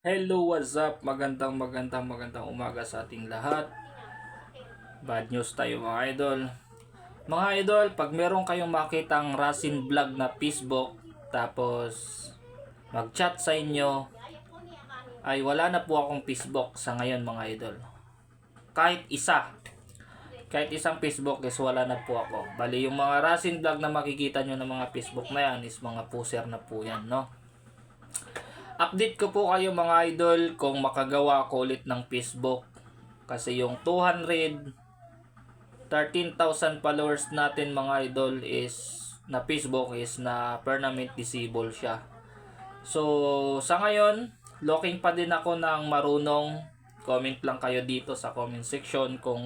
Hello, what's up? Magandang umaga sa ating lahat. Bad news tayo mga idol. Mga idol, pag meron kayong makitang Rasin Vlog na Facebook, tapos mag-chat sa inyo, ay wala na po akong Facebook sa ngayon mga idol. Kahit isang Facebook is wala na po ako. Bali yung mga Rasin Vlog na makikita nyo ng mga Facebook na yan is mga poser na po yan, no? Update ko po kayo mga idol kung makagawa ko ulit ng Facebook. Kasi yung 213,000 followers natin mga idol is na Facebook is na permanent disable siya. So sa ngayon, looking pa din ako ng marunong. Comment lang kayo dito sa comment section kung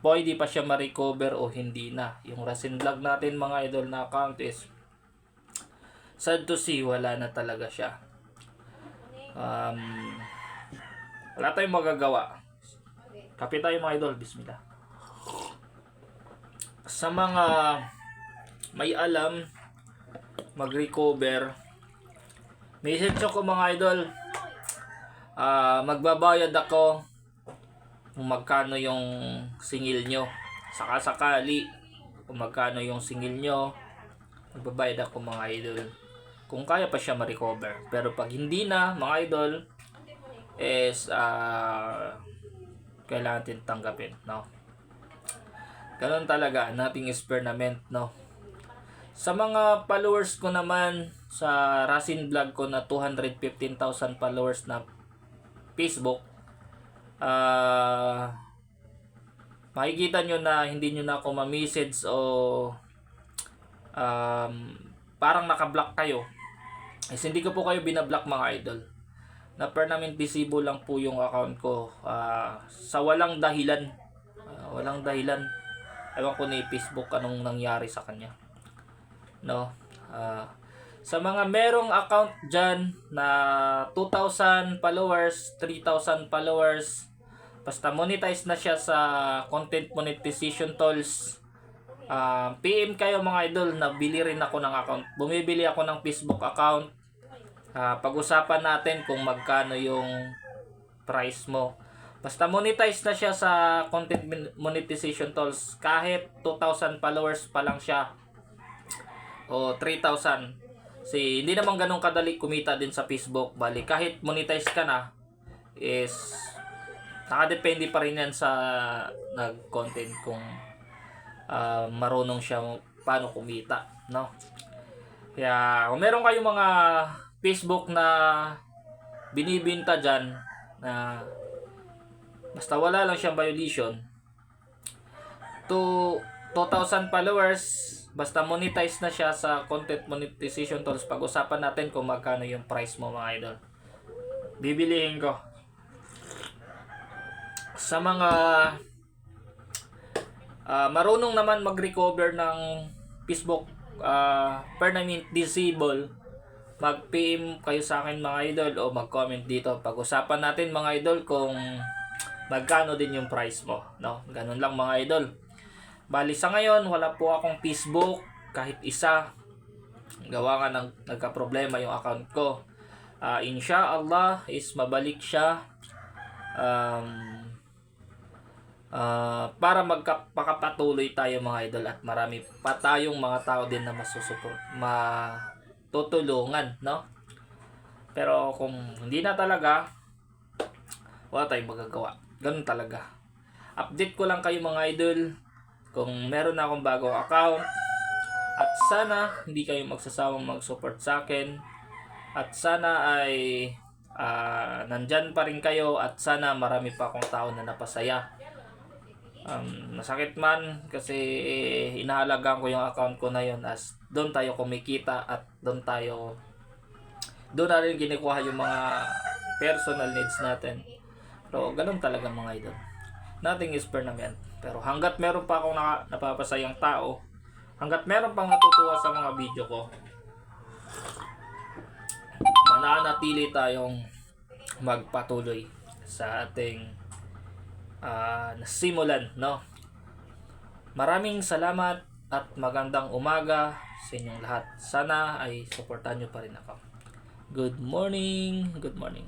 pwede pa siya ma-recover o hindi na. Yung Rasin Vlog natin mga idol na account is sad to see, wala na talaga siya. Wala tayong magagawa. Kape tayo mga idol, bismillah. Sa mga may alam mag-recover, message ko mga idol, magbabayad ako kung magkano yung singil nyo. Sakali kung magkano yung singil nyo, magbabayad ako mga idol kung kaya pa siya ma-recover. Pero pag hindi na mga idol is kailangan natin tanggapin, no? Ganun talaga, nothing is permanent, no? Sa mga followers ko naman sa Rasin Vlog ko na 215,000 followers na Facebook, makikita nyo na hindi nyo na ako ma-message o parang naka-block kayo. Is hindi ko po kayo binablock mga idol. Na permanent disable lang po yung account ko sa walang dahilan. Walang dahilan. Ewan ko ni Facebook anong nangyari sa kanya. No? Sa mga merong account dyan na 2,000 followers, 3,000 followers, basta monetize na siya sa content monetization tools, PM kayo mga idol na bili rin ako ng account. Bumibili ako ng Facebook account. Pag-usapan natin kung magkano yung price mo. Basta monetize na siya sa content monetization tools. Kahit 2,000 followers pa lang siya o 3,000. Kasi hindi naman ganun kadali kumita din sa Facebook. Bali kahit monetize ka na is nakadepende pa rin yan sa nag-content kung marunong siya paano kumita, no? Kaya kung meron kayong mga Facebook na binibenta dyan na basta wala lang siyang violation, to 2,000 followers, basta monetize na siya sa content monetization tools, pag-usapan natin kung magkano yung price mo mga idol. Bibilihin ko. Sa mga marunong naman mag-recover ng Facebook permanent disable, mag-PM kayo sa akin mga idol o mag-comment dito. Pag-usapan natin mga idol kung magkano din yung price mo, no? Ganun lang mga idol. Bali sa ngayon wala po akong Facebook kahit isa. Gawa nga nagka-problema yung account ko. Inshallah is mabalik siya. Para magpakapatuloy tayo mga idol at marami pa tayong mga tao din na matutulungan, no? Pero kung hindi na talaga, wala tayong magagawa. Ganun talaga. Update ko lang kayo mga idol kung meron na akong bagong account, at sana hindi kayo magsasawang mag-support sa akin, at sana ay nandyan pa rin kayo, at sana marami pa akong tao na napasaya. Masakit man kasi inahalagaan ko yung account ko na yun, as doon tayo kumikita at doon na rin kinikuha yung mga personal needs natin. Pero ganun talaga mga idol, nothing is permanent. Pero hanggat meron pa akong napapasayang tao, hanggat meron pang natutuwa sa mga video ko, mananatili tayong magpatuloy sa ating nasimulan, no? Maraming salamat at magandang umaga sa inyong lahat. Sana ay suportahan nyo pa rin ako. Good morning. Good morning.